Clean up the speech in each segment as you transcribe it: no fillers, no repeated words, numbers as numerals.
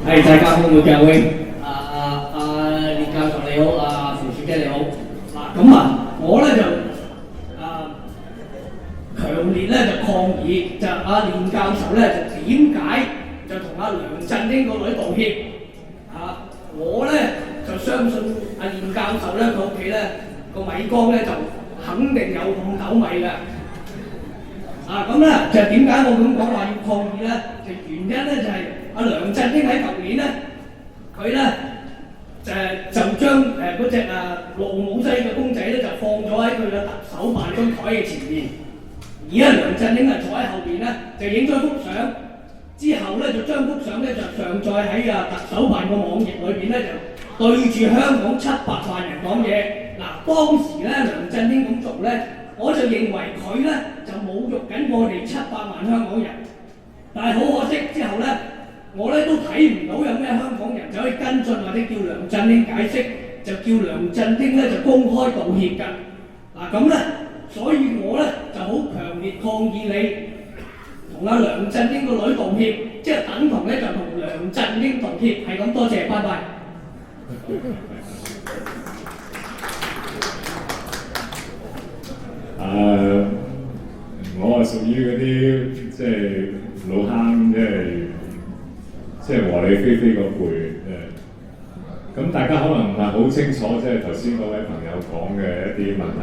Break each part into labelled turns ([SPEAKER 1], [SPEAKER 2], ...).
[SPEAKER 1] 係大家好，會教會列教授你好，馮小姐你好。嗱咁我咧就強烈咧就抗議，就練教授咧就點解就同梁振英個女道歉？我咧就相信練教授咧佢屋企咧個米缸咧就肯定有5斗米嘅。咁咧就點解我咁講話要抗議咧？就原因咧就係梁振英喺舊年咧，佢咧就將嗰隻羅姆西嘅公仔咧就放咗喺佢嘅特首辦張台嘅前面，而梁振英坐喺後邊咧就影咗幅相，之後咧就將幅相咧就上載喺特首辦個網頁裏邊咧就對住香港700萬人講嘢。當時咧梁振英咁做咧，我就認為佢咧就侮辱緊我哋700萬香港人，但係好可惜之後咧，我咧都睇唔到有咩香港人就可以跟進或者叫梁振英解釋，就叫梁振英咧就公開道歉㗎。咁咧，所以我咧就好強烈抗議你同梁振英個女道歉，即係等同咧就同梁振英道歉，係咁多謝，拜拜。
[SPEAKER 2] 我係屬於嗰啲即係老坑，即係和理非非嗰輩咁大家可能唔係好清楚，即係頭先嗰位朋友講嘅一啲問題，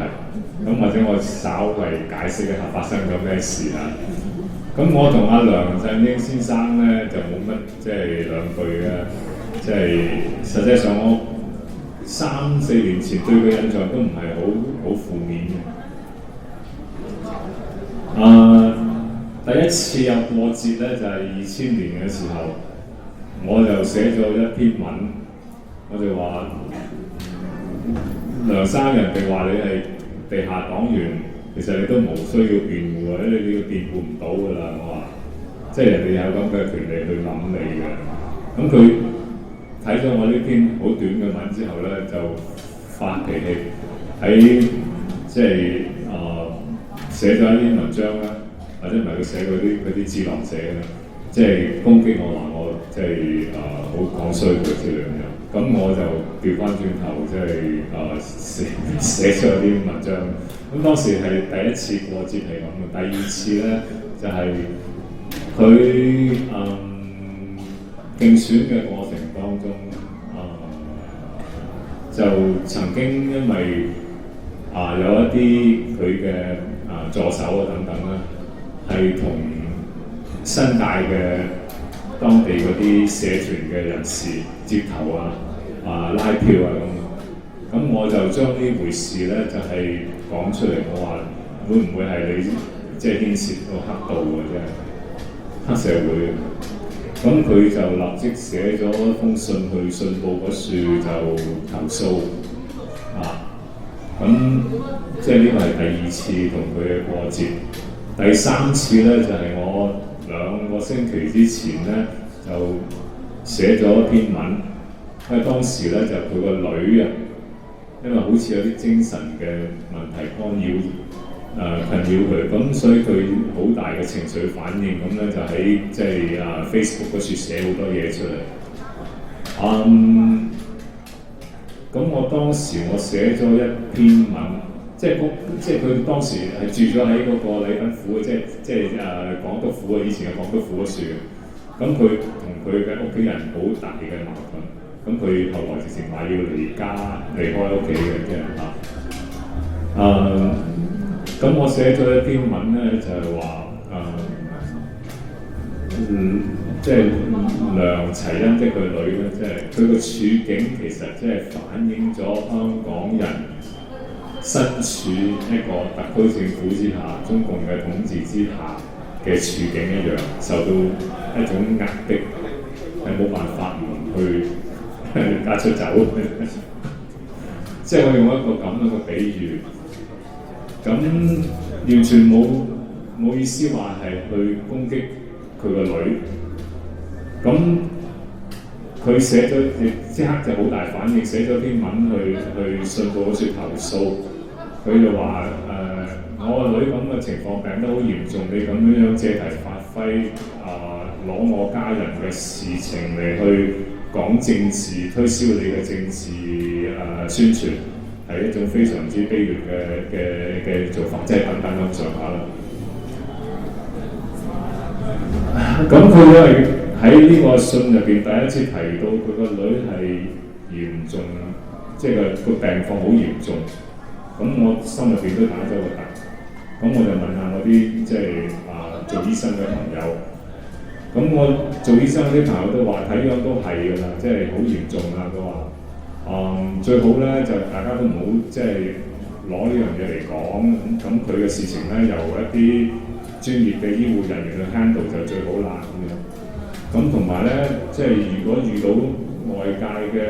[SPEAKER 2] 咁或者我稍為解釋一下發生咗咩事啦。咁我同梁振英先生咧就冇乜即係兩句嘅，即係實際上我3-4年前對佢印象都唔係好負面嘅。第一次有過節咧，就係2000年嘅時候，我就寫咗一篇文，我就話梁生，人哋話你係地下黨員，其實你都無需要辯護，或者你辯護唔到㗎啦。我話即係人哋有咁嘅權利去諗你嘅。咁佢睇咗我呢篇好短嘅文之後咧，就發脾氣，喺即係寫咗一啲文章啦，或者唔係佢寫嗰啲智囊寫嘅，即係攻擊我，話我即係好講衰佢之類咁樣。咁我就調翻轉頭，即係寫咗啲文章。咁當時係第一次過節係咁嘅，第二次咧就係佢競選嘅過程當中，就曾經因為有一啲佢嘅助手等等啦，係同新界嘅當地嗰啲社團嘅人士接頭拉票咁。咁我就將呢回事咧就係講出嚟，我話會唔會係你即係牽涉到黑道嘅啫，黑社會？咁佢就立即寫咗封信去信報嗰處就投訴咁即係呢個係第2次同佢嘅過節。第3次咧就係我2個星期之前咧就寫咗一篇文，因為當時咧就佢個女因為好似有啲精神嘅問題干擾困擾佢，咁所以佢好大嘅情緒反應，咁咧就喺即係Facebook 嗰處寫好多嘢出嚟。咁我當時我寫咗一篇文，即係佢當時係住咗喺嗰個禮賓府，即係港督府以前嘅港督府嗰處。咁佢同佢嘅屋企人好大嘅矛盾，咁佢後來直情話要離開屋企嘅即係咁我寫咗一篇文咧，就係話即係梁齊恩即係佢女咧，即係佢個處境其實即係反映咗香港人身處一個特區政府之下、中共嘅統治之下嘅處境一樣，受到一種壓迫，係冇辦法唔去離家出走。即係我用一個咁樣嘅比喻，咁完全冇意思話係去攻擊佢個女。咁佢寫咗即刻就好大反應，寫咗篇文去信報嗰處投訴。佢就話我個女咁嘅情況病得好嚴重，你咁樣借題發揮攞我家人嘅事情嚟去講政治，推銷你嘅政治宣傳，係一種非常之卑劣嘅做法，即係等等咁上下啦。咁佢因為喺呢個信入邊第一次提到佢個女係嚴重，即係個病況好嚴重。咁我心入邊都打咗個突。咁我就問下我啲即係做醫生嘅朋友。咁我做醫生嗰啲朋友都話睇樣都係㗎啦，即係好嚴重啦。佢話最好咧就大家都唔好即係攞呢樣嘢嚟講。咁佢嘅事情咧由一啲專業嘅醫護人員去 handle 就最好啦咁樣。咁同埋咧，即係如果遇到外界嘅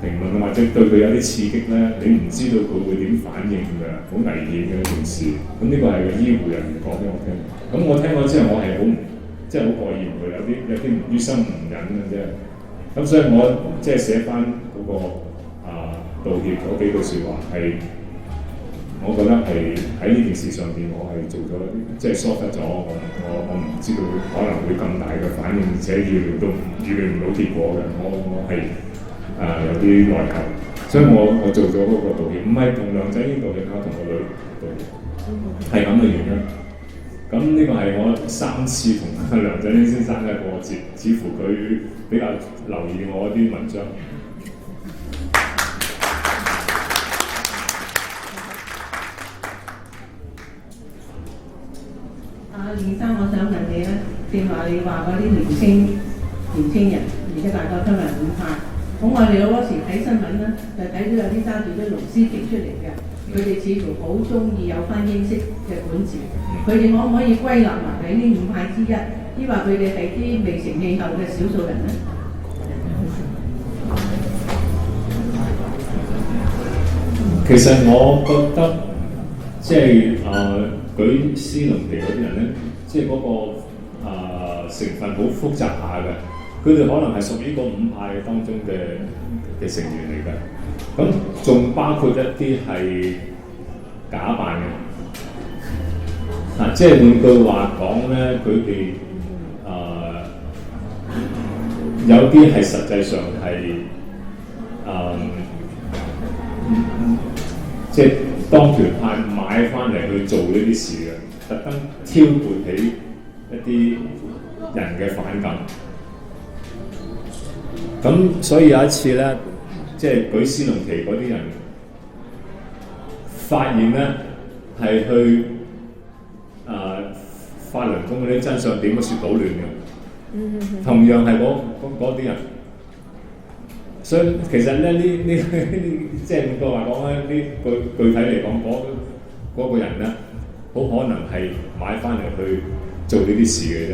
[SPEAKER 2] 評論或者對佢有啲刺激咧，你唔知道佢會點反應㗎，好危險嘅一件事。咁呢個係個醫護人員講俾我聽。咁我聽過之後，我係即係好過意唔去，有啲於心唔忍嘅啫。咁所以我即係寫翻嗰個道歉嗰幾句説話係，我覺得係喺呢件事上邊，我係做咗即係疏忽咗。我唔知道可能會咁大嘅反應，而且預料唔到結果嘅。我係有啲內疚，所以我做咗嗰個道歉，唔係同梁振英道歉，我同個女道歉，係咁嘅原因。咁呢個係我3次同梁振英先生嘅過節，似乎佢比較留意我啲文章。
[SPEAKER 3] 連生，我想問你咧，正話你話嗰啲年青人，而家大家都係五派。咁我哋好多時睇新聞咧，就睇到有啲揸住啲龍獅旗出嚟嘅，佢哋似乎好中意有翻英式嘅管治。佢哋可唔可以歸納埋喺呢5派之一？抑或佢哋係啲未成氣候嘅少數人咧？
[SPEAKER 2] 其實我覺得即係舉司龍旗嗰啲人咧，即係嗰個成分好複雜下嘅。佢哋可能係屬於個5派當中嘅成員嚟嘅。咁仲包括一啲係假扮嘅。即係換句話講咧，佢哋有啲係實際上係即係當權派買翻嚟去做呢啲事嘅，特登挑撥起一啲人嘅反感。咁所以有一次咧，即係舉司龍旗嗰啲人發現咧，係去法輪功嗰啲真相點嘅説搗亂嘅，同樣係嗰啲人。所以其實咧呢即係換句話講咧，具體嚟講，嗰個人咧，好可能係買翻嚟去做呢啲事嘅啫。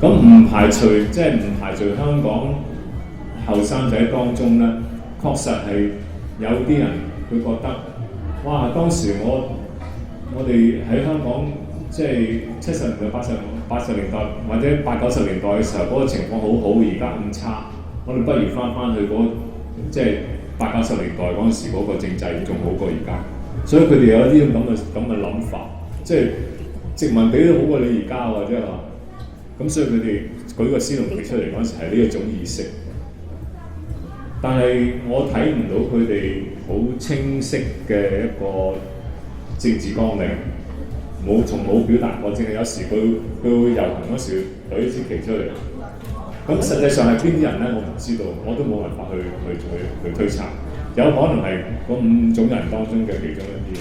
[SPEAKER 2] 咁唔排除香港後生仔當中咧，確實係有啲人會覺得，哇！當時我哋喺香港即係70年代、80年代或者80、90年代嘅時候，嗰個情況好好，而家咁差，我哋不如翻去即係80、90年代嗰陣時嗰個政制仲好過而家，所以佢哋有啲咁嘅諗法，即係殖民地都好過你而家喎，即係話。咁所以佢哋舉個司龍旗出嚟嗰陣時係呢一種意識，但係我睇唔到佢哋好清晰嘅一個政治綱領，從冇表達過，淨係有時佢會遊行嗰時舉一支旗出嚟。咁實際上係邊啲人咧？我唔知道，我都冇辦法去推測，有可能係嗰5種人當中嘅其中一啲。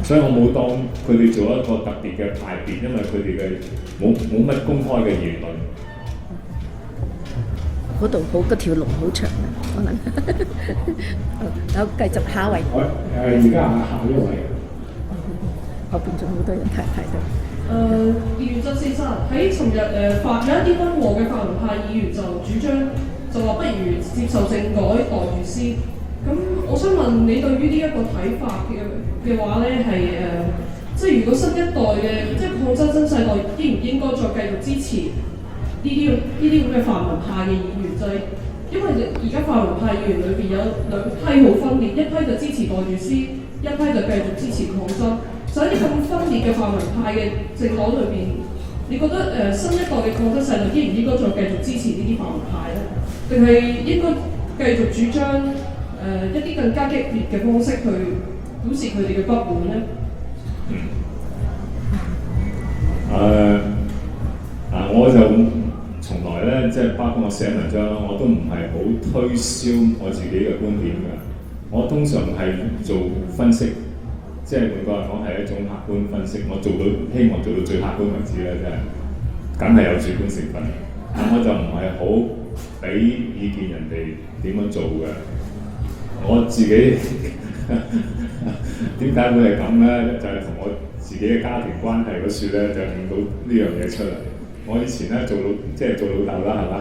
[SPEAKER 2] 所以我冇當佢哋做一個特別嘅派別，因為佢哋嘅冇乜公開嘅言論。
[SPEAKER 4] 嗰度嗰條龍好長啊，可能。好，繼續下一位。
[SPEAKER 5] 而家下一位。
[SPEAKER 4] 後邊仲好多人排隊。
[SPEAKER 6] 葉元騭先生喺尋日有一啲溫和嘅法輪派議員就主張就話不如接受政改袋住先。咁我想問你對於呢一個睇法嘅話咧，係即係如果新一代嘅即係抗爭新世代應唔應該再繼續支持呢啲咁嘅泛民派嘅議員？就係因為而家泛民派議員裏邊有2批好分裂，一批就支持袋住先，一批就繼續支持抗爭。就就喺啲咁分裂嘅泛民派嘅政黨裏邊，你覺得新一代嘅抗爭勢力應唔應該再繼續支持呢啲泛民派咧？定係應該繼續主張一啲更加激烈嘅方式去表示佢哋嘅不滿咧？
[SPEAKER 2] 我就從來咧，即係包括我寫文章，我都唔係好推銷我自己嘅觀點嘅。我通常係做分析，即係換句話講係一種客觀分析。我希望做到最客觀為止啦，真係，梗係有主觀成分。但我就唔係好俾意見人哋點樣做嘅。我自己點解會係咁咧？就係同我自己嘅家庭關係嗰處咧，就令到呢樣嘢出嚟。我以前咧做老豆啦，係嘛？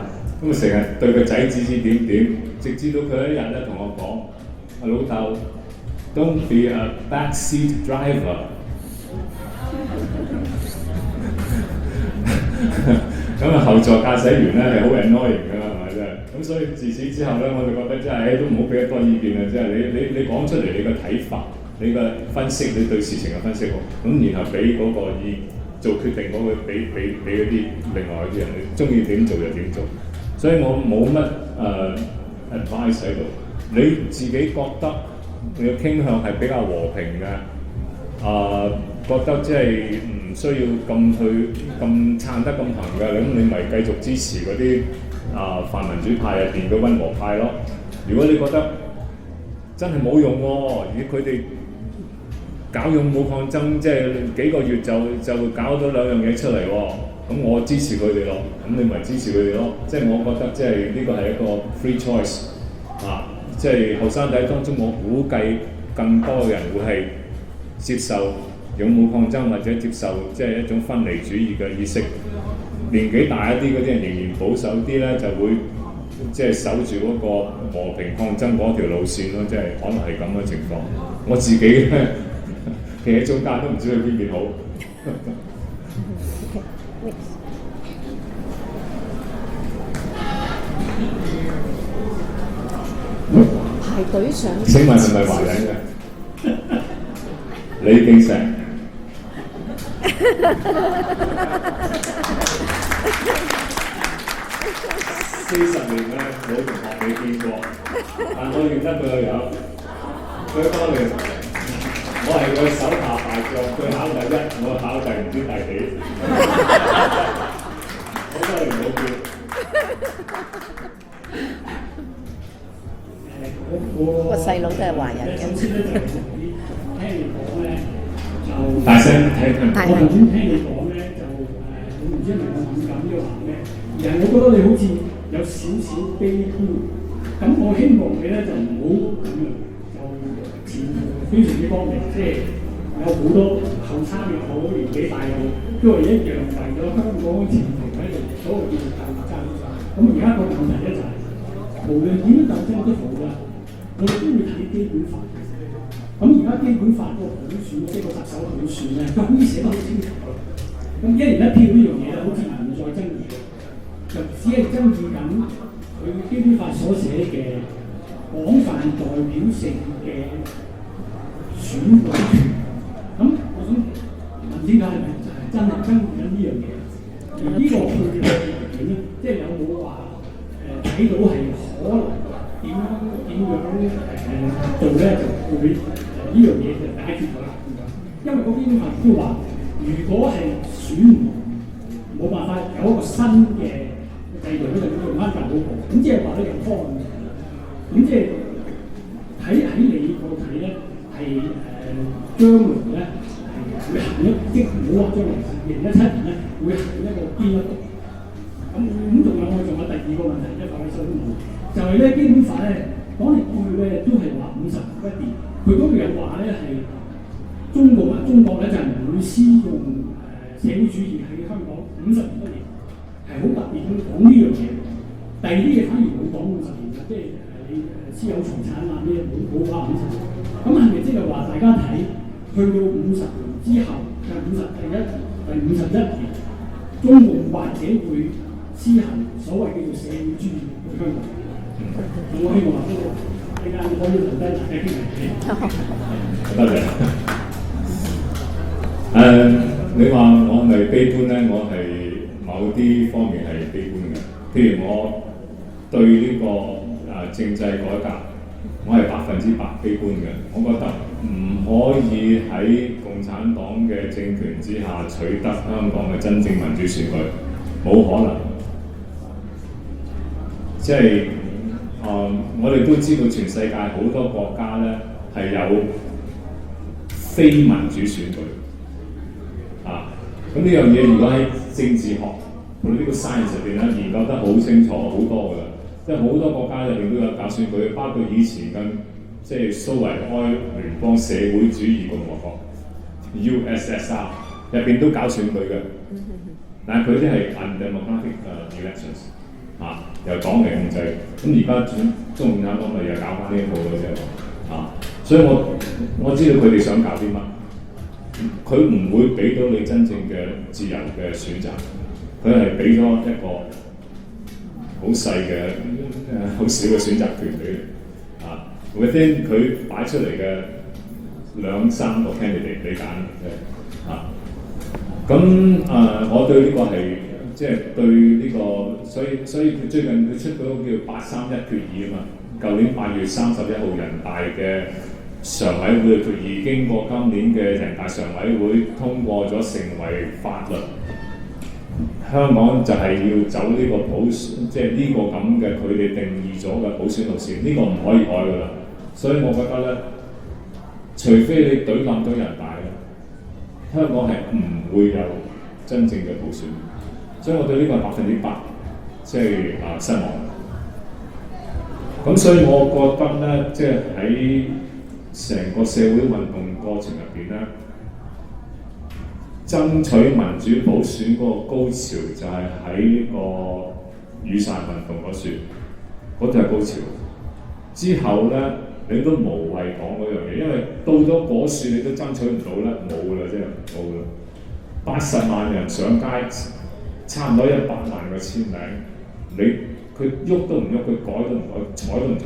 [SPEAKER 2] 咁啊成日對個仔指指點點，直至到佢一日咧同我講：老豆 ，Don't be a backseat driver 。咁啊後座駕駛員咧係好 annoying 㗎嘛，係咪真係？咁所以自此之後咧，我就覺得真係都唔好俾得多意見啦，即係你講出嚟你個睇法，你嘅分析，你對事情嘅分析好，咁然後俾嗰個做決定嗰個俾嗰啲另外嗰啲人，你中意點做就點做。所以我冇乜advice 喺度。你自己覺得你嘅傾向係比較和平嘅，覺得即係唔需要咁撐得咁行嘅，咁你咪繼續支持嗰啲泛民主派入邊嘅溫和派咯。如果你覺得真係冇用喎，佢哋搞勇武抗爭，即係幾個月就搞到兩樣嘢出嚟喎，咁我支持佢哋咯，咁你咪支持佢哋咯。即係我覺得即係呢個係一個 free choice 即係後生仔當中，我估計更多嘅人會係接受勇武抗爭或者接受即係一種分離主義嘅意識。年紀大一啲嗰啲人仍然保守啲咧，就會即係守住嗰個和平抗爭嗰條路線咯，即係可能係咁嘅情況。我自己咧企喺中間都唔知去邊邊好。
[SPEAKER 4] 排隊上。
[SPEAKER 2] 請問係咪華人嘅？李敬石。40年咧，我同學未見過，但我認得佢個樣。佢當年我係佢手下敗將，佢考第一，我考第唔知第幾。好多年冇見。
[SPEAKER 4] 個細佬都係華人嘅。
[SPEAKER 2] 大聲聽。
[SPEAKER 5] 我頭先聽你講咧，就我唔知係咪我敏感呢個話咩？而係我覺得你好似有少少悲觀，咁我希望你咧就唔好咁樣，就前途非常之光明，即係有好多後生又好，年紀大又好，都係一樣為咗香港嘅前途喺度所謂叫做鬥爭。咁而家個問題咧就係、無論點樣鬥爭都好啦，我哋都會睇基本法。咁而家基本法嗰個普選，即係個特首普選咧，佢好似寫得好清楚。咁一人一票呢樣嘢咧，好似唔再爭議，就只係爭議緊佢基本法所寫嘅廣泛代表性嘅選舉權。咁我想問點解係咪就係真係爭議緊呢樣嘢？而呢個佢嘅條件咧，即係有冇話睇到係可能點樣做咧，就會呢樣嘢就解決咗啦。因為個基本法都話，如果係選冇辦法有一個新嘅制度咧，就要用翻舊嗰個。咁即係話咧有方案。咁即係喺你個睇咧，係將來咧係會行即唔好話將來2017年咧會行一個邊一度。咁仲有第二個問題咧，各位想問，就係咧基本法咧講嚟講去咧都係話50年不變。佢嗰度有話咧係中國咧就係唔會施用社會主義喺香港50年不變，係好特別咁講呢樣嘢。第二啲嘢反而冇講50年嘅，即係你私有財產啊咩冇話50年。咁係咪即係話大家睇去到50年之後，第51年，中共或者會施行所謂叫做社會主義去香港？我希望呢間可以留低大家傾偈。
[SPEAKER 2] 多謝。你話我係咪悲觀咧？我係某啲方面係悲觀嘅。譬如我對呢個政制改革，我係100%悲觀嘅。我覺得唔可以喺共產黨嘅政權之下取得香港嘅真正民主選舉，冇可能。即係我哋都知道全世界好多國家咧係有非民主選舉。咁呢樣嘢如果喺政治學political science入邊咧研究得好清楚好多㗎啦，即係好多國家入邊都有搞選舉，包括以前嘅即係蘇維埃聯邦社會主義共和國 USSR 入邊都搞選舉嘅，但係佢啲係 undemocratic elections 由黨嚟控制。咁而家中共產黨咪又搞翻呢一套嘅啫所以我知道佢哋想搞啲乜。佢唔會俾到你真正嘅自由嘅選擇，佢係俾咗一個好細嘅、好少嘅選擇權俾你。within 佢擺出嚟嘅2-3個 candidate 你揀我對呢個係即係對呢個，所以佢最近佢出嗰個叫831決議啊嘛，舊年8月31號人大嘅常委會嘅決議經過今年嘅人大常委會通過咗成為法律，香港就係要走呢個普選，即係呢個咁嘅佢哋定義咗嘅普選路線，呢個唔可以改㗎啦。所以我覺得咧，除非你懟冧咗人大咧，香港係唔會有真正嘅普選。所以我對呢個係100%即係失望。咁所以我覺得咧，即係喺成個社會運動過程入邊咧，爭取民主普選嗰個高潮就係喺呢個雨傘運動嗰處，嗰度係高潮。之後咧，你都無謂講嗰樣嘢，因為到咗嗰處你都爭取唔到咧，冇㗎啦，真係冇㗎。80萬人上街，差唔多100萬個簽名，佢喐都唔喐，佢改都唔改，睬都唔睬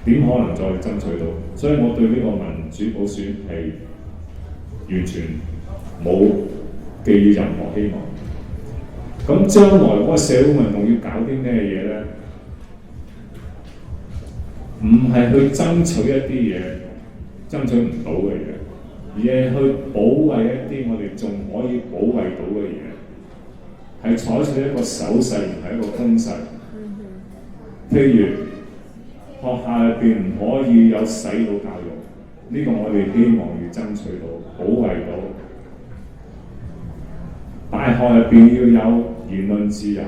[SPEAKER 2] 你，點可能再爭取到？所以我對呢個民主普選係完全冇寄予任何希望。咁將來嗰個社會運動要搞啲咩嘢咧？唔係去爭取一啲嘢，爭取唔到嘅嘢，而係去保衞一啲我哋仲可以保衞到嘅嘢，係採取一個守勢，唔係一個攻勢。譬如學校入邊唔可以有洗腦教育，呢個我哋希望要爭取到、保衞到。大學入邊要有言論自由，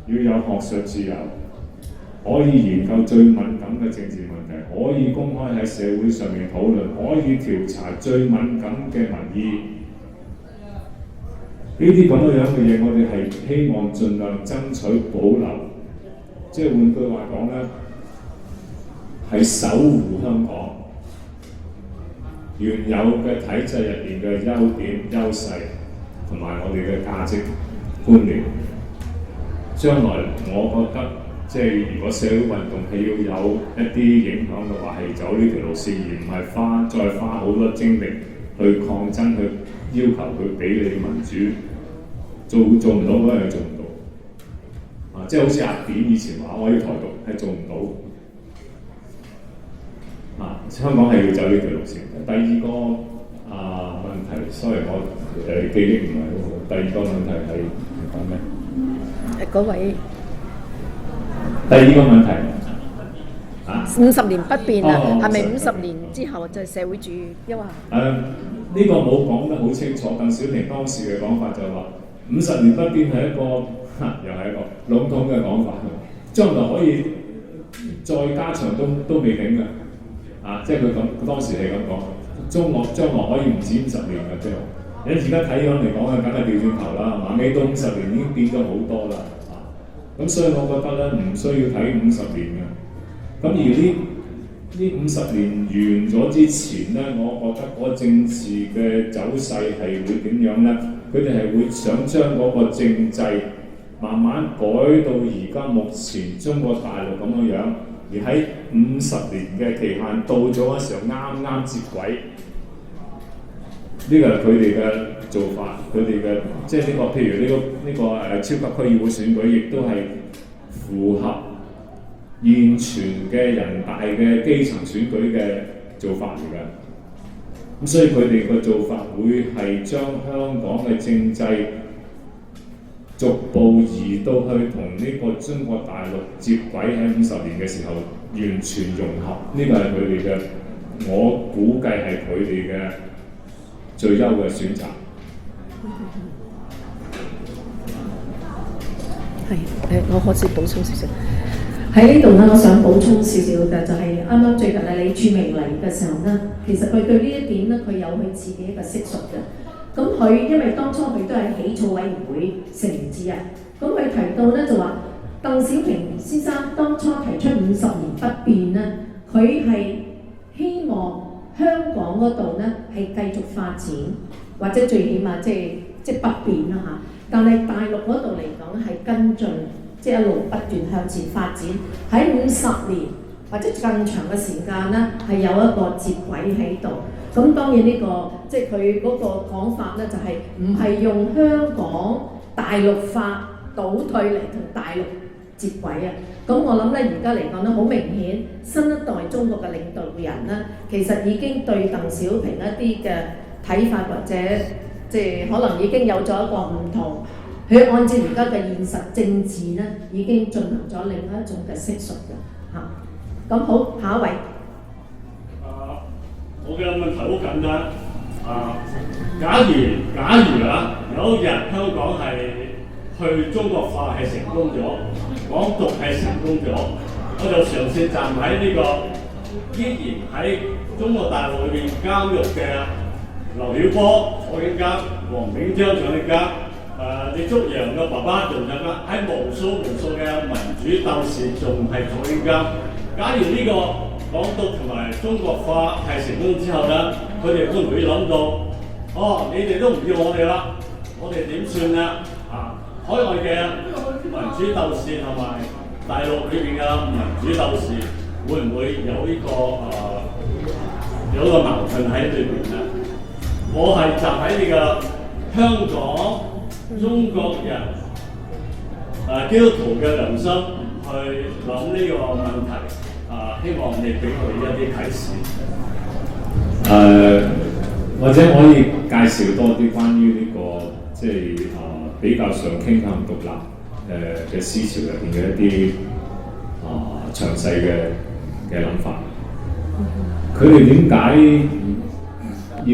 [SPEAKER 2] 要有學術自由，可以研究最敏感嘅政治問題，可以公開喺社會上面討論，可以調查最敏感嘅民意。呢啲咁樣嘅嘢，我哋係希望盡量爭取保留。即係換句話講咧，係守護香港原有嘅體制入邊嘅優點、優勢同埋我哋嘅價值觀念。將來我覺得，即係如果社會運動係要有一啲影響嘅話，係走呢條路線，而唔係再花好多精力去抗爭，去要求佢俾你民主，做唔到嗰樣嘢做唔到。即係好似阿扁以前話我要台獨係做唔到。香港係要走呢條路線。第二個問題 ，sorry 我記憶唔係好好。第二個問題係講咩？
[SPEAKER 4] 嗰位
[SPEAKER 2] 第二個問題
[SPEAKER 4] 50年不變啊，係咪50年之後就係社會主義？因為
[SPEAKER 2] 呢個冇講得好清楚。鄧小平當時嘅講法就係話50年不變係一個又係一個籠統嘅講法，將來可以再加長都未定嘅。即係佢當時係咁講，將來可以唔止50年嘅啫。你而家睇樣嚟講梗係調轉頭啦，係嘛？未到50年已經變咗好多啦。咁所以我覺得咧，唔需要睇50年嘅。咁而呢50年完咗之前咧，我覺得嗰個政治嘅走勢係會點樣咧？佢哋係會想將嗰個政制慢慢改到而家目前中國大陸咁樣，而喺50年嘅期限到咗嘅時候啱啱接軌。呢個係佢哋嘅做法，佢哋嘅即係呢個譬如超級區議會選舉，亦都係符合現存嘅人大嘅基層選舉嘅做法嚟㗎。咁所以佢哋嘅做法會係將香港嘅政制逐步移到去同呢個中國大陸接軌，喺50年嘅時候完全融合。呢個係佢哋嘅，我估計係佢哋嘅最優嘅選擇。
[SPEAKER 4] 我可以補充少少。
[SPEAKER 7] 喺呢度咧，我想補充少少嘅就係啱啱最近李柱銘嚟嘅時候咧，其實佢對呢一點咧，佢有佢自己一個釋述嘅。咁佢因為當初佢都係起草委員會成員之一，咁佢提到咧就話，鄧小平先生當初提出50年不變咧，佢係希望香港嗰度咧係繼續發展，或者最起碼即係不變啦嚇。但係大陸嗰度嚟講係跟進。即係一路不斷向前發展，喺50年或者更長嘅時間咧，係有一個接軌喺度。咁當然呢個即係佢嗰個講法咧，就係唔係用香港大陸化倒退嚟同大陸接軌啊。咁我諗咧，而家嚟講咧，好明顯新一代中國嘅領導人咧，其實已經對鄧小平一啲嘅睇法或者即係可能已經有咗一個唔同。佢按照而家嘅現實政治咧，已經進行咗另一種嘅釋述嘅嚇。咁好，下一位。
[SPEAKER 8] 我嘅問題好簡單。假如有一日香港係去中國化係成功咗，港獨係成功咗，我就嘗試站喺呢個依然喺中國大陸裏邊監獄嘅劉曉波坐緊監，黃炳章坐緊監。李竹陽嘅爸爸仲有間，喺無數嘅民主鬥士仲係坐緊監。假如呢個港獨同埋中國化係成功之後咧，佢哋會唔會諗到？你哋都唔要我哋啦，我哋點算啊？海外嘅民主鬥士同埋大陸裏邊嘅民主鬥士，會唔會有呢有一個矛盾喺裏邊咧？我係站喺呢個香港。中國人基督徒嘅良心去諗呢個問題，希望你俾佢一啲啟示。
[SPEAKER 2] 或者可以介紹多啲關於呢個即係比較上傾向獨立嘅思潮入邊嘅一啲詳細嘅諗法。佢哋點解要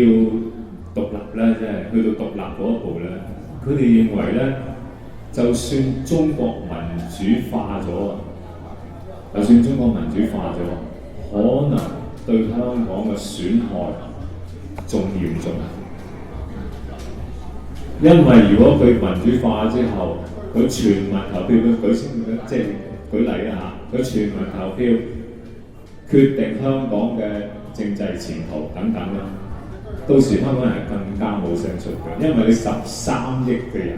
[SPEAKER 2] 獨立咧？即係去到獨立嗰一步咧？佢哋認為咧，就算中國民主化咗，可能對香港嘅損害仲嚴重。因為如果佢民主化之後，佢全民投票，即係舉例啦嚇，佢全民投票決定香港嘅政制前途等等啦。到時香港人係更加冇聲出嘅，因為你13億嘅人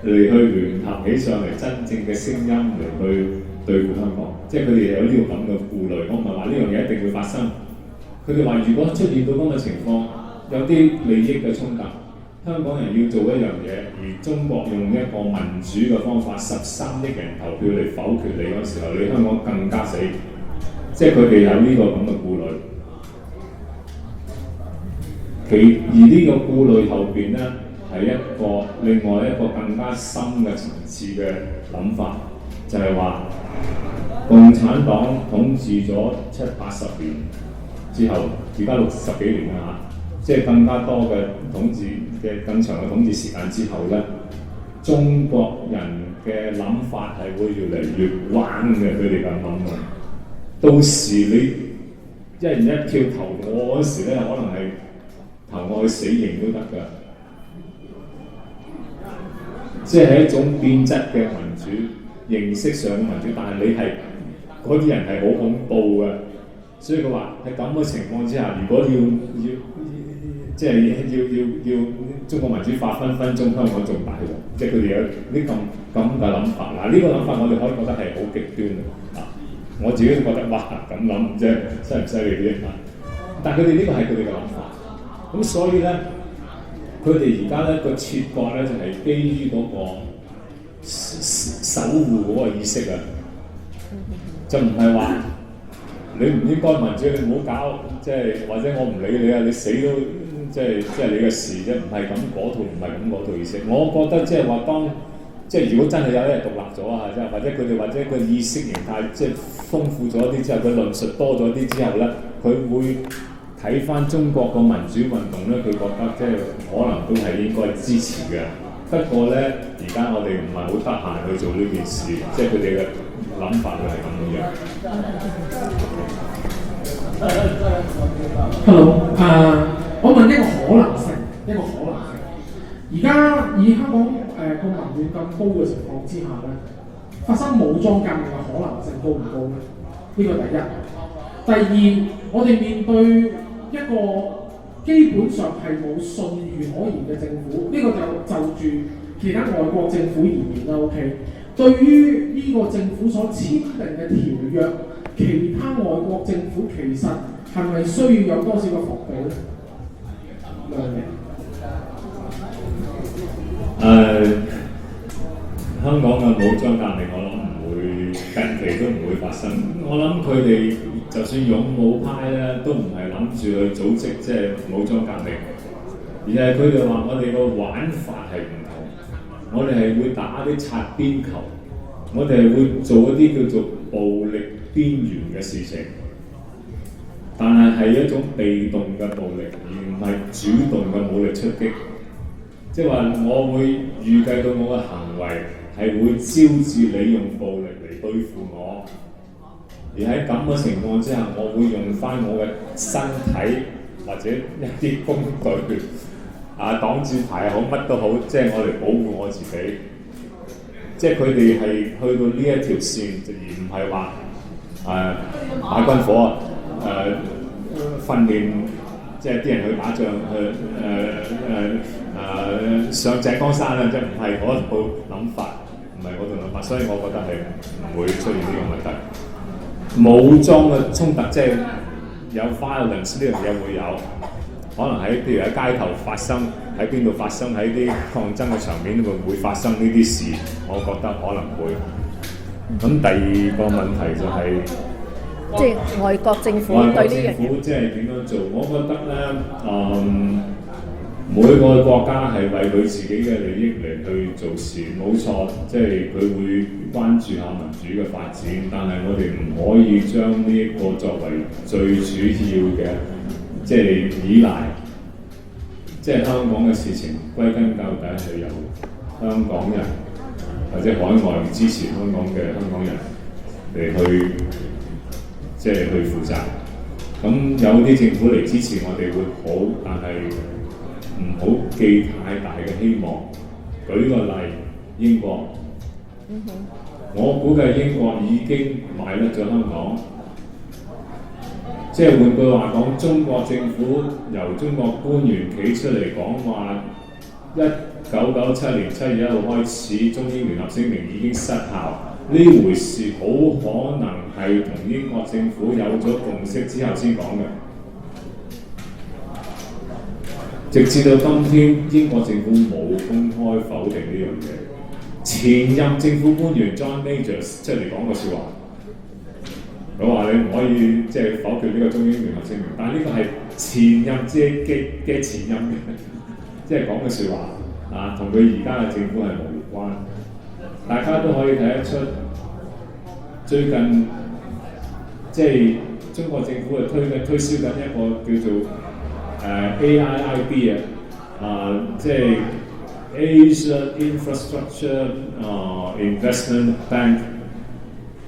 [SPEAKER 2] 嚟去聯合起上嚟，真正嘅聲音嚟去對付香港，即係佢哋有呢個咁嘅顧慮。我唔係話呢樣嘢一定會發生，佢哋話如果出現到咁嘅情況，有啲利益嘅衝突，香港人要做一樣嘢，而中國用一個民主嘅方法，13億人投票嚟否決你嗰時候，你香港更加死，即係佢哋有呢個咁嘅顧慮。而呢個顧慮後邊咧，係另外一個更加深嘅層次嘅諗法，就係話共產黨統治咗70-80年之後，而家60幾年啦嚇，即係更加多嘅統治嘅更長嘅統治時間之後咧，中國人嘅諗法係會越嚟越彎嘅，佢哋咁諗嘅。到時你一人一票投我嗰時咧，可能係投我去死刑都得㗎，即係一種變質嘅民主，形式上嘅民主，但係你係嗰啲人係好恐怖嘅，所以佢話喺咁嘅情況之下，如果即係要中國民主化，分鐘香港仲大鑊，即係佢哋有啲咁嘅諗法。嗱，呢個諗法我哋可以覺得係好極端啊！我自己都覺得哇咁諗啫，犀唔犀利啲啊？但係佢哋呢個係佢哋嘅諗法。咁所以咧，佢哋而家咧個切割咧就係基於嗰個守護嗰個意識啊，就唔係話你唔應該民主，你唔好搞，即係或者我唔理你啊，你死都即係你嘅事啫，唔係咁嗰套，唔係咁嗰套意識。我覺得即係話當即係如果真係有一日獨立咗啊，即係或者佢哋或者個意識形態即係豐富咗啲之後，佢論述多咗啲之後咧，佢會睇翻中國個民主運動咧，佢覺得即係可能都係應該支持嘅。不過咧，而家我哋唔係好得閒去做呢件事，即係佢哋嘅諗法會係咁樣。
[SPEAKER 9] Hello， 我問一個可能性，而家以香港個民怨咁高嘅情況之下咧，發生武裝革命嘅可能性高唔高咧？呢個第一。第二，我哋面對一個基本上係冇信譽可言嘅政府，呢、個就住其他外國政府而言啦。OK， 對於呢個政府所簽訂嘅條約，其他外國政府其實係咪需要有多少個防備咧？
[SPEAKER 2] 香港嘅武裝革命，我諗唔會近期都唔會發生。我諗佢哋就算勇武派咧，都唔係諗住去組織即係武裝革命，而係佢哋話我哋個玩法係唔同，我哋係會打啲擦邊球，我哋係會做一啲叫做暴力邊緣嘅事情，但係一種被動嘅暴力，而唔係主動嘅武力出擊。即係話，我會預計到我嘅行為係會招致你用暴力嚟對付我，而喺咁嘅情況之下，我會用翻我嘅身體或者一啲工具擋住牌好乜都好，即係我嚟保護我自己。即係佢哋係去到呢一條線，而唔係話打軍火訓練。即係啲人去打仗上井岡山啊，即係唔係嗰套諗法，唔係嗰套諗法，所以我覺得係唔會出現呢個問題。武裝嘅衝突即係有 violence 呢樣嘢會有，可能喺譬如喺街頭發生，喺邊度發生，喺啲抗爭嘅場面會唔會發生呢啲事？我覺得可能會。咁第二個問題就係、
[SPEAKER 4] 即係外國政府對呢樣嘢，
[SPEAKER 2] 即係點樣做？我覺得咧，每個國家係為佢自己嘅利益嚟去做事，冇錯，即係佢會關注下民主嘅發展，但係我哋唔可以將呢一個作為最主要嘅，即係依賴，即係香港嘅事情歸根究底係由香港人或者海外支持香港嘅香港人嚟去。即係去負責，咁有啲政府嚟支持我哋會好，但係唔好寄太大嘅希望。舉個例，英國，我估計英國已經買甩咗香港。即係換句話講，中國政府由中國官員企出嚟講話，1997年7月1號開始，中英聯合聲明已經失效。呢回事好可能係同英國政府有咗共識之後先講嘅，直至到今天，英國政府冇公開否定呢樣嘢。前任政府官員 John Majors 出嚟講個説話，佢話你唔可以即係否決呢個中英聯合聲明，但係呢個係前任嘅前任嘅即係講嘅説話同佢而家嘅政府係無關。大家都可以睇得出，最近即係中國政府係推銷緊一個叫做AIIB 即係 Asia Infrastructure Investment Bank，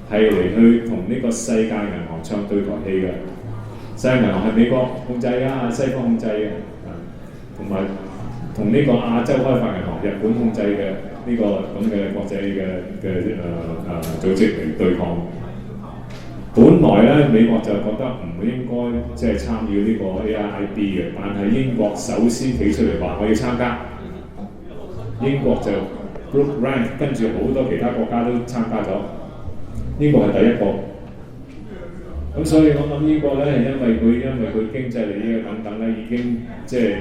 [SPEAKER 2] 係嚟去同呢個世界銀行唱對台戲嘅。世界銀行係美國控制㗎，西方控制嘅，同埋同呢個亞洲開發銀行、日本控制嘅。呢個咁嘅國際嘅組織嚟對抗，本來咧美國就覺得唔應該即係參與呢個 AIIB 嘅，但係英國首先企出嚟話我要參加，英國就 group rank， 跟住好多其他國家都參加咗，呢個係第一個。咁所以我諗呢個咧係因為佢經濟利益等等咧，已經即係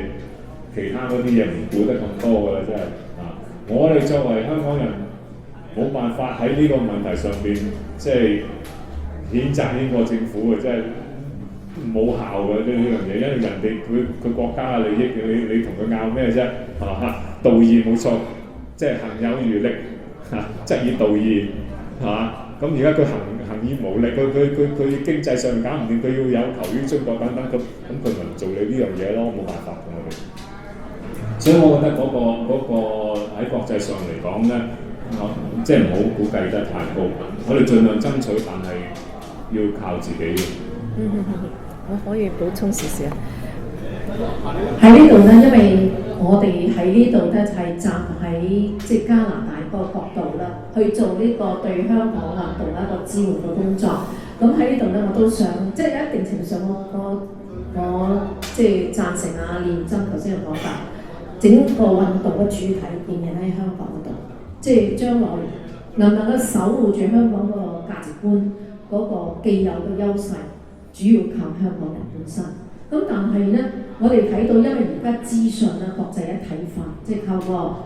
[SPEAKER 2] 其他嗰啲嘢唔顧得咁多㗎啦，真係啊！我哋作為香港人冇辦法喺呢個問題上邊即係譴責呢個政府嘅，即係冇效嘅呢樣嘢，因為人哋佢國家嘅利益，你同佢拗咩啫？道義冇錯，即係行有餘力則以道義係嘛？咁而家佢行義無力，佢經濟上搞唔掂，佢要有求於中國等等，咁佢咪唔做你呢樣嘢咯？冇辦法嘅我哋。所以我覺得嗰個喺國際上嚟講咧，即係唔好估計得太高。我哋盡量爭取，但係要靠自己嘅。
[SPEAKER 4] 我可以補充少少。
[SPEAKER 7] 喺呢度咧，因為我哋喺呢度咧就係站喺即係加拿大個角度啦，去做呢個對香港運動一個支援嘅工作。咁喺呢度咧，我都想即係有一定程度上，我即係贊成阿練真頭先嘅講法，整個運動嘅主體仍然喺香港嗰度，即係將來能唔能夠守護住香港嗰個價值觀嗰個既有嘅優勢，主要靠香港人本身。咁但係咧，我哋睇到因為而家資訊啦、國際一體化，即係透過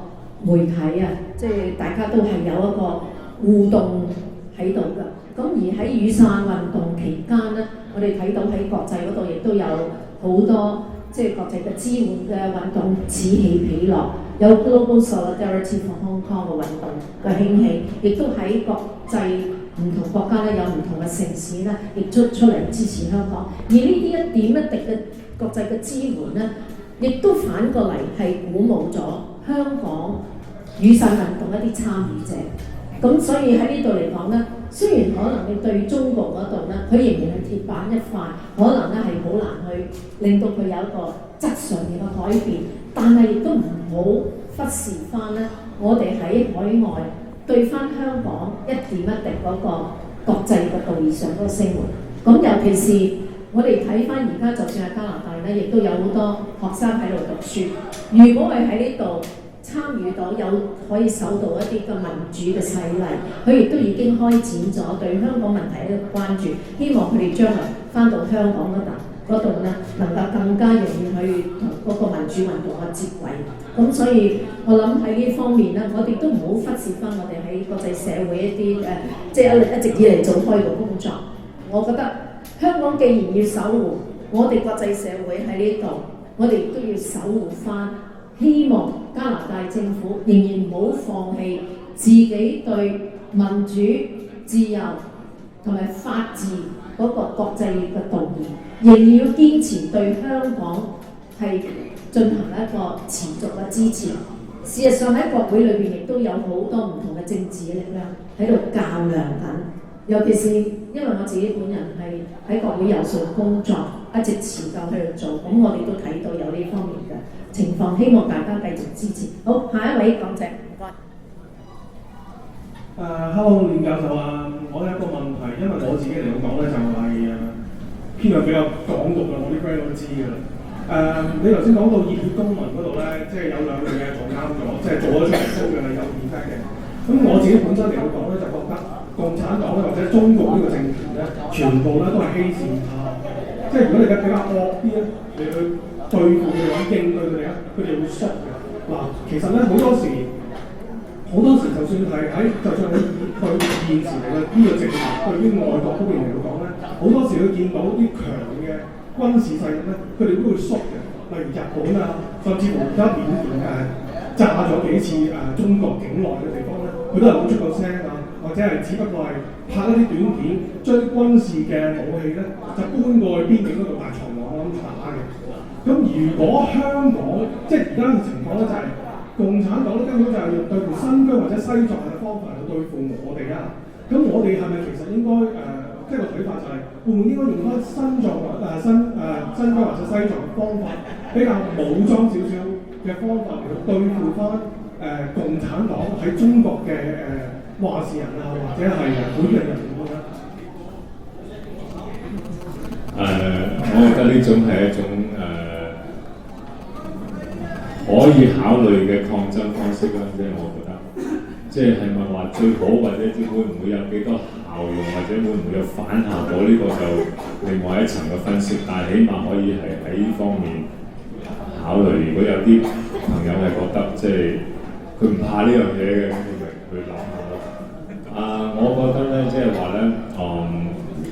[SPEAKER 7] 媒體啊，即係大家都係有一個互動喺度㗎。咁而喺雨傘運動期間咧，我哋睇到喺國際嗰度亦都有好多即係國際嘅支援嘅運動此起彼落，有 Global Solidarity for Hong Kong 嘅運動嘅興起，亦都喺國際唔同國家咧有唔同嘅城市咧，亦出嚟支持香港。而呢啲一點一滴嘅國際嘅支援咧，亦都反過嚟係鼓舞咗香港雨傘運動一啲參與者。咁所以喺呢度嚟講咧，雖然可能你對中國嗰度咧，佢仍然係鐵板一塊，可能咧係好難去令到佢有一個質上面嘅改變，但係亦都唔好忽視翻咧，我哋喺海外對翻香港一點一滴嗰個國際嘅道義上嗰個聲援。咁尤其是我哋睇翻而家，就算係加拿大咧，亦都有好多學生喺度讀書。如果佢喺呢度參與到有可以受到一啲嘅民主嘅洗禮，佢亦都已經開展咗對香港問題一個關注，希望佢哋將來翻到香港嗰度咧，能夠更加容易去同嗰個民主運動嘅接軌。咁所以我諗喺呢方面咧，我哋都唔好忽視翻我哋喺國際社會一啲即係一直以嚟做開嘅工作。我覺得香港既然要守護，我哋國際社會喺呢度，我哋都要守護翻。希望加拿大政府仍然唔好放棄自己對民主、自由同埋法治嗰個國際嘅道義，仍然要堅持對香港係進行一個持續嘅支持。事實上喺國會裏邊亦都有好多唔同嘅政治力量喺度較量緊，尤其是因為我自己本人係喺國會遊說工作，一直持久去做，咁我哋都睇到有呢方面嘅情況，希望大家繼續支持。好，下一位講者，唔該。
[SPEAKER 10] Hello， 練教授啊，我有一個問題，因為我自己嚟講咧就係偏向比較港獨嘅，我啲 friend 都知㗎啦。你頭先講到熱血公民嗰度咧，即係有兩樣嘢做啱咗，即係做咗出嚟都嘅有變質嘅。咁我自己本身嚟講咧，就覺得共產黨咧或者中國呢個政權咧，全部咧都係欺善怕惡。即係如果你比較惡啲咧，你去對付佢哋或者應對佢哋咧，佢哋會縮嘅。嗱，其實咧好多時就算係就算你對現時嚟嘅呢個政權，對於外國嗰邊嚟講咧，好多時佢見到啲強嘅軍事勢力咧，佢哋都會縮嘅。例如日本啊，甚至乎而家緬甸炸咗幾次中國境內嘅地方咧，佢都係冇出過聲啊，或者係只不過係拍一啲短片，將啲軍事嘅武器咧就搬過去邊境嗰度大長龍咁打嘅。咁如果香港即係而家嘅情況咧，就係共產黨咧根本就係用對付新疆或者西藏嘅方法嚟對付我哋啊。咁我哋係咪其實應該即係個睇法就係會唔會應該用翻新疆或者西藏嘅方法，比較武裝少少嘅方法嚟對付翻共產黨喺中國嘅話事人啊，或者係本地人咁樣？
[SPEAKER 2] 我覺得呢種係一種可以考慮嘅抗爭方式啦，即係我覺得，即係係咪話最好或者會唔會有幾多效效用，或者會唔會有反效果？呢、個就另外一層嘅分析，但係起碼可以係喺呢方面考慮。如果有啲朋友係覺得即係佢唔怕呢樣嘢嘅，咁你咪去諗下咯。我覺得咧，即係話咧，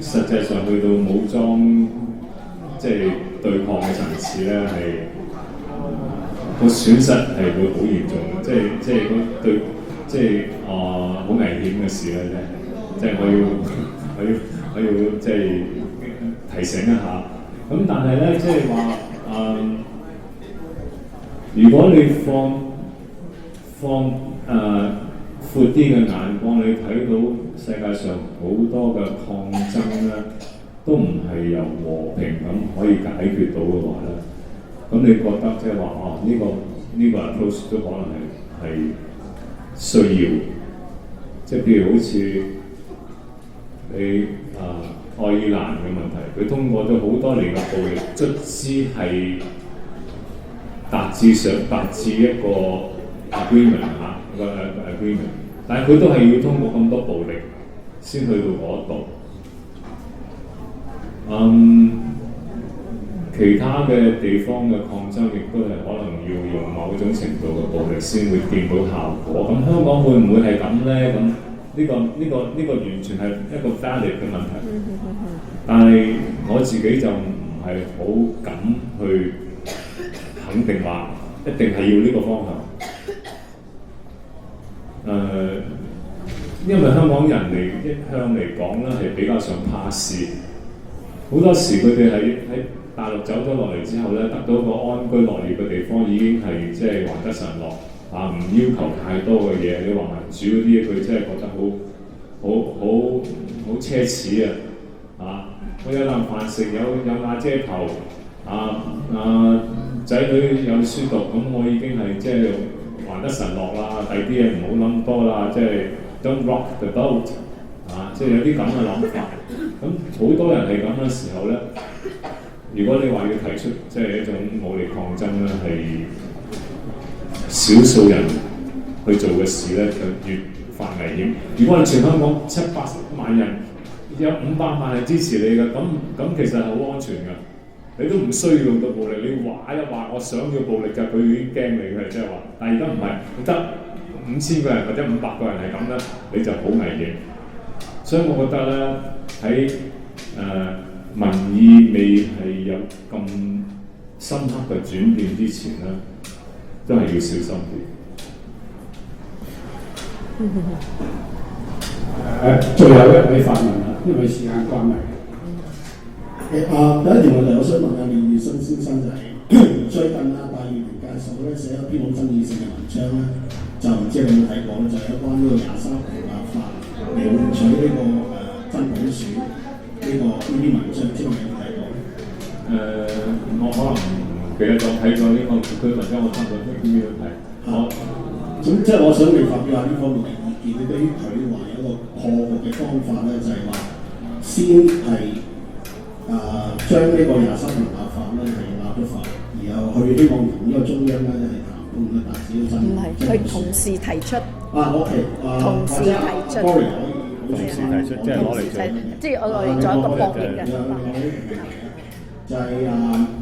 [SPEAKER 2] 實際上去到武裝即係對抗嘅層次咧，係個損失係會好嚴重嘅，即係對，即係好危險嘅事咧，即係我要即係提醒一下。咁但係咧，即係話如果你放闊啲嘅眼光，你睇到世界上好多嘅抗爭咧，都唔係由和平咁可以解決到嘅話咧，咁你覺得即係話呢個 approach 都可能係需要，即係譬如好似你愛爾蘭嘅問題，佢通過咗好多年嘅暴力，卒之係達至一個 agreement 個 agreement， 但係佢都係要通過咁多暴力先去到嗰度。其他嘅地方嘅抗爭亦都係可能要用某種程度嘅暴力先會見到效果。咁香港會唔會係咁咧？咁呢個完全係一個 valid 嘅問題。但係我自己就唔係好敢去肯定話一定係要呢個方向。因為香港人一向嚟講咧係比較上怕事，好多時佢哋喺大陸走咗落嚟之後咧，得到個安居樂業嘅地方已經係即係還得神落唔要求太多嘅嘢。你話民主嗰啲，佢真係覺得好奢侈我有啖飯食，有瓦遮頭，仔女有書讀，咁我已經係即係還得神落啦。第啲嘢唔好諗多啦，即係 don't rock the boat 即係有啲咁嘅諗法。咁好多人係咁嘅時候咧，如果你話要提出即係一種武力抗爭咧，係少數人去做嘅事咧，就越犯危險。如果你全香港700萬人有500萬人支持你嘅，咁其實係好安全㗎。你都唔需要用到暴力，你話一話我想要暴力㗎，佢已經驚你嘅，即係話。但係而家唔係，得5000個人或者500個人係咁咧，你就好危險。所以我覺得咧，喺民意未係有咁深刻嘅轉變之前咧，都係要小心啲。
[SPEAKER 5] 最後一位發問啦，因為時間關係。
[SPEAKER 11] 第一條問題我想問下連宇新先生就係、最近戴耀廷教授咧寫一篇好爭議性嘅文章咧，就唔知你有冇睇過咧，就係有關呢個23條立法嚟換取呢個真普選呢啲文章，知道你有冇睇過？
[SPEAKER 2] 我可能唔記得咗睇過呢個佢文章，我差唔多邊度睇。
[SPEAKER 11] 咁即係我想你發表下呢方面嘅意見。你對於佢話有一個破局嘅方法咧，就係話先係將呢個23條立法咧係立咗法，然後去希望同呢個中央咧係談判咧達至到真。
[SPEAKER 4] 唔係，佢同時提出。
[SPEAKER 11] OK，
[SPEAKER 4] 同時提出。
[SPEAKER 2] 同時提出，即係攞嚟做。
[SPEAKER 4] 即係我攞嚟做一個博弈嘅。
[SPEAKER 11] 就係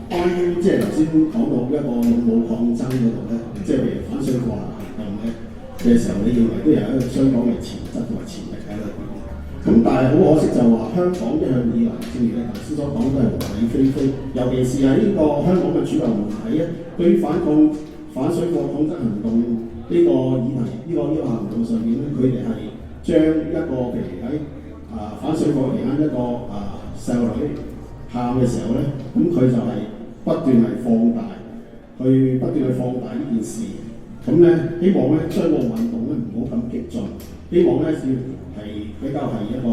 [SPEAKER 11] 關於即係頭先講到一個武抗爭嗰度咧，即係譬如反水貨行動咧嘅時候，你認為都有一個相當嘅潛質同埋潛力喺度。咁但係好可惜就話香港一向以來，正如你頭先所講都係和理非非，尤其是喺呢個香港嘅主流媒體咧，對於反水貨抗爭行動呢個議題，呢個行動上面咧，佢哋係將一個譬如喺反水貨期間一個細路女喊嘅時候咧，咁佢就係不斷係放大呢件事，咁咧希望咧將個運動咧唔好咁激進，希望咧要係比較係一個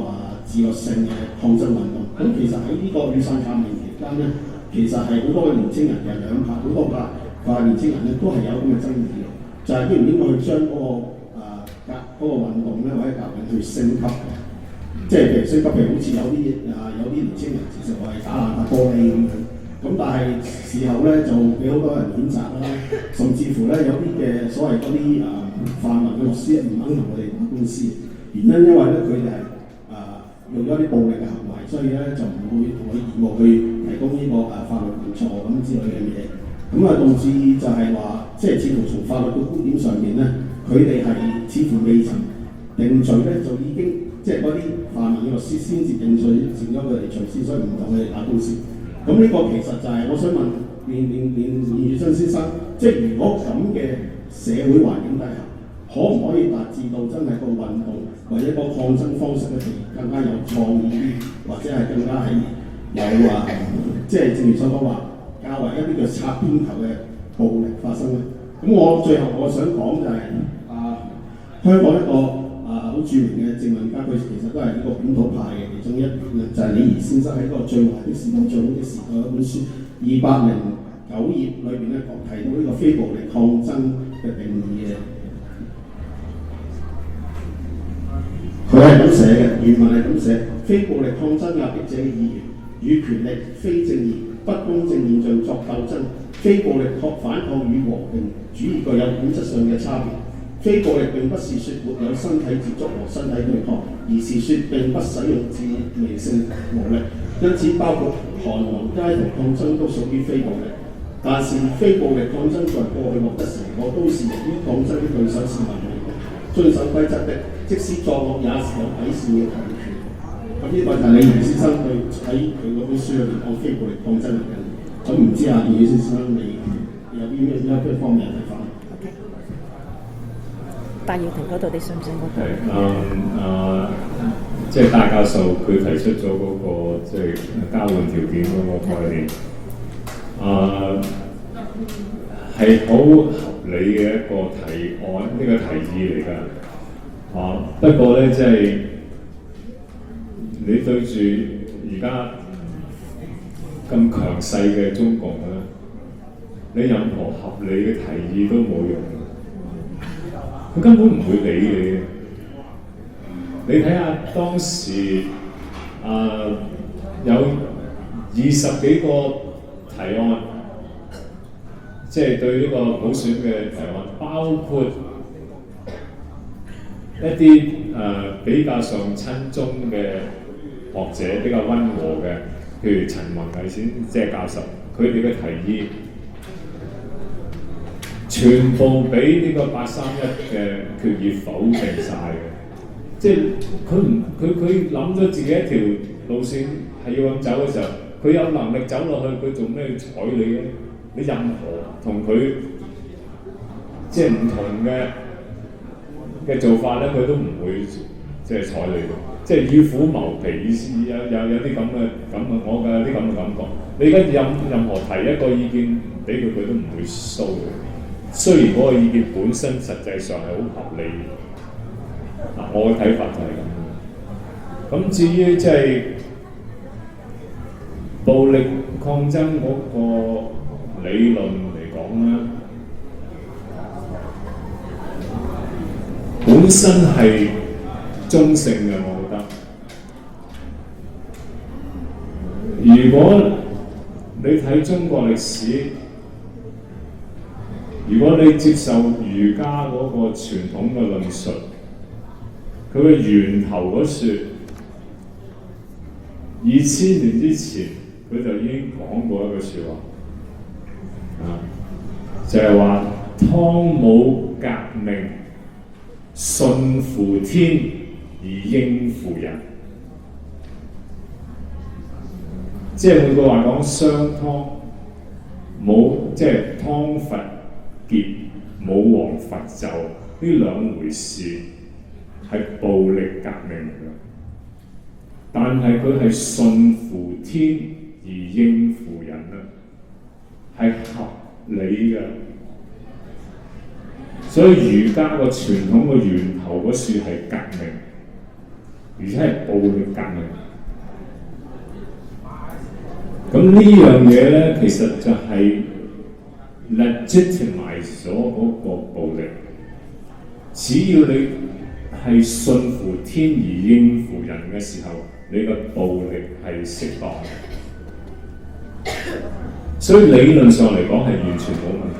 [SPEAKER 11] 自律性嘅抗爭運動。咁其實喺呢個雨傘革命期間咧，其實係好多嘅年青人嘅兩派，好多嘅年青人咧都係有咁嘅爭議嘅，就係應唔應該去將嗰個運動咧或者革命去升級嘅。即係譬如升級，譬如好似有啲年青人其實話係打爛塊玻璃咁樣，咁但係事後咧就俾好多人譴責啦，甚至乎咧有啲嘅所謂嗰啲泛民嘅律師唔肯同我哋打官司，原因因為咧佢哋係用咗啲暴力嘅行為，所以咧就唔會同佢義務去提供呢個法律援助咁之類嘅嘢。咁啊導致就係話，即係似乎從法律嘅觀點上面咧，佢哋係似乎未曾定罪咧，就已經即係嗰啲泛民嘅律師先至定罪，佔咗佢哋罪先，所以唔同佢哋打官司。咁呢個其實就係、我想問連宇生先生，即係如果咁嘅社會環境底下，可唔可以達至到真係個運動或者個抗爭方式咧，更加有創意啲，或者係更加係有即係正如所講話，較為一啲叫擦邊球嘅暴力發生咧？咁我最後我想講就係、香港一個好著名嘅政論家，佢其實都係呢個本土派嘅其中一員，就係李怡先生喺嗰個最壞的時代、最好的時代嗰本書209頁裏邊咧，提到呢個非暴力抗爭嘅定義嘅。佢係咁寫嘅，原文係咁寫：非暴力抗爭壓迫者嘅意願，與權力、非正義、不公正現象作鬥爭。非暴力反抗與和平主義具有本質上嘅差別。非暴力並不是說沒有身體接觸和身體對抗，而是說並不使用致命性武力。因此，包括韓王街頭抗爭都屬於非暴力。但是，非暴力抗爭在過去獲得成果，都是由於抗爭的對手是文明的、遵守規則的，即使作惡也是有底線嘅強權。咁呢個就係李怡先生對喺佢嗰本書裏面講非暴力抗爭嘅。咁唔知李怡先生你有啲咩方面嘅睇法？
[SPEAKER 4] 戴耀廷嗰度，你信唔信嗰個？
[SPEAKER 2] 即係戴教授佢提出咗嗰個即係交換條件嗰個概念，係好合理嘅一個提案，呢個提議嚟㗎。不過咧，即係你對住而家咁強勢嘅中共咧，你任何合理嘅提議都冇用。佢根本唔會理你嘅。你睇下當時有20幾個提案，即係對呢個普選嘅提案，包括一啲比較上親中嘅學者，比較溫和嘅，譬如陳弘毅即係教授，佢哋嘅提議。全部俾呢個831嘅決議否定晒嘅，即係佢諗咗自己一條路線係要咁走嘅時候，佢有能力走落去，佢做咩要睬你咧？你任何同佢即係唔同嘅做法咧，佢都唔會即係睬你嘅，即係以虎謀皮，意思有啲咁嘅我嘅有啲咁嘅感覺。你而家任何提一個意見俾佢，佢都唔會收嘅。雖然嗰個意見本身實際上係好合理，我嘅睇法就係咁。咁至於即係暴力抗爭嗰個理論嚟講咧，本身係中性嘅，我覺得。如果你睇中國歷史，如果你接受儒家嗰個傳統嘅論述，佢嘅源頭嗰説2000年之前，佢就已經講過一句説話，就係話湯武革命順乎天而應乎人，即係換句話講，商湯冇即係湯伐桀武王伐紂呢兩回事係暴力革命嚟嘅，但係佢係順乎天而應乎人啊，係合理嘅。所以儒家個傳統嘅源頭嗰處係革命，而且係暴力革命。咁呢樣嘢咧，其實就係legitimize 咗嗰個暴力。只要你係順乎天而應乎人嘅時候，你嘅暴力係適當嘅。所以理論上嚟講係完全冇問題。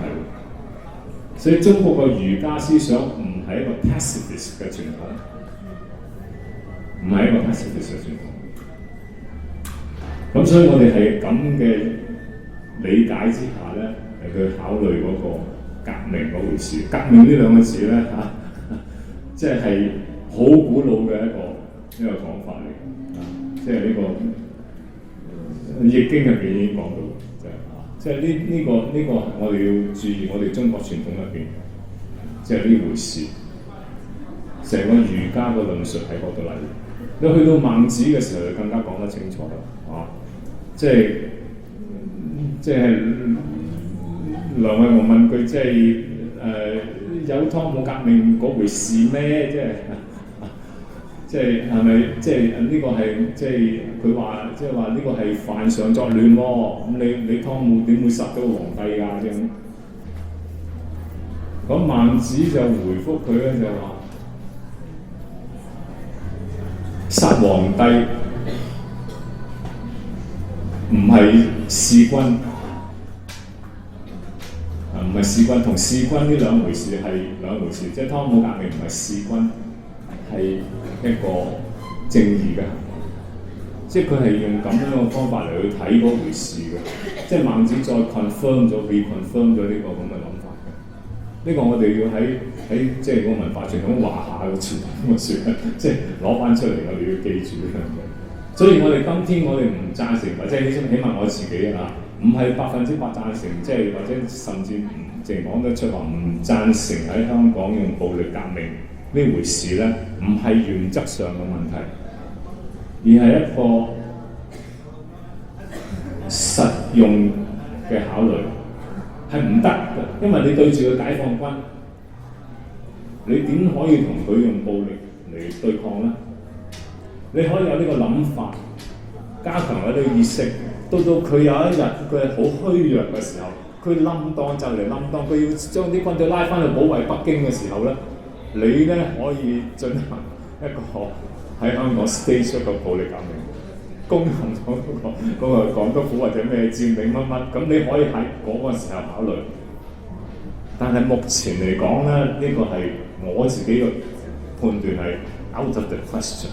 [SPEAKER 2] 所以中國嘅儒家思想唔係一個 pacifist 嘅傳統，唔係一個 pacifist 嘅傳統。咁所以我哋係咁嘅理解之下咧，嚟去考慮嗰個革命嗰回事。革命呢兩個字咧即係好古老嘅一個講法嚟，即係呢個易經入邊已經講到，即係呢個我哋要注意，我哋中國傳統入邊即係呢回事。成個儒家嘅論述喺嗰度嚟，你去到孟子嘅時候就更加講得清楚啦，即係梁偉雄問佢，即係有湯姆革命嗰回事咩？即係係咪即係呢個係即係佢話即係話呢個係犯上作亂喎？咁你湯姆點會殺到皇帝㗎？咁孟子就回覆佢咧就話：殺皇帝唔係弑君，唔係弑君，同弑君呢兩回事係兩回事。即係湯姆革命唔係弑君，係一個正義嘅行為。即係佢係用咁樣嘅方法嚟去睇嗰回事嘅。即係孟子再 confirm 咗 reconfirm 咗呢個咁嘅諗法嘅。呢個我哋要喺即係個文化傳統華夏嘅傳統嘅説，即係攞翻出嚟，我哋要記住呢樣嘢。所以我哋今天我哋唔贊成，或者起碼我自己啊，唔係100%贊成，即係或者甚至唔淨講得出話唔贊成喺香港用暴力革命呢回事咧，唔係原則上嘅問題，而係一個實用嘅考慮，係唔得嘅，因為你對住個解放軍，你點可以同佢用暴力嚟對抗咧？你可以有呢個諗法，加強嗰啲意識，到佢有一日佢係好虛弱嘅時候，佢冧當就嚟冧當，佢要將啲軍隊拉翻去保衛北京嘅時候咧，你咧可以進行一個喺香港 stage 一個暴力革命，攻陷咗嗰個港督府或者咩佔領乜乜，咁你可以喺嗰個時候考慮。但係目前嚟講咧，呢個係我自己嘅判斷係 out of the question。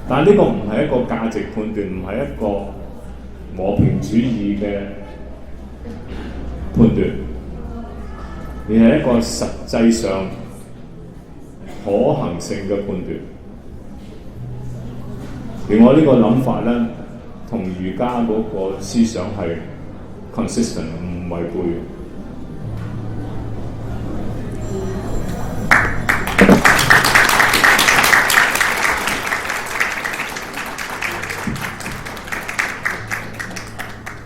[SPEAKER 2] 但係呢個唔係一個價值判斷，唔係一個和平主義嘅判斷，而係一個實際上可行性嘅判斷。而我呢個諗法咧，同儒家嗰個思想係 consistent， 唔違背。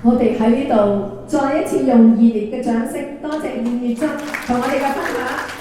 [SPEAKER 7] 我哋喺呢度再一次用熱烈嘅掌聲，多謝葉月珍同我哋嘅分享。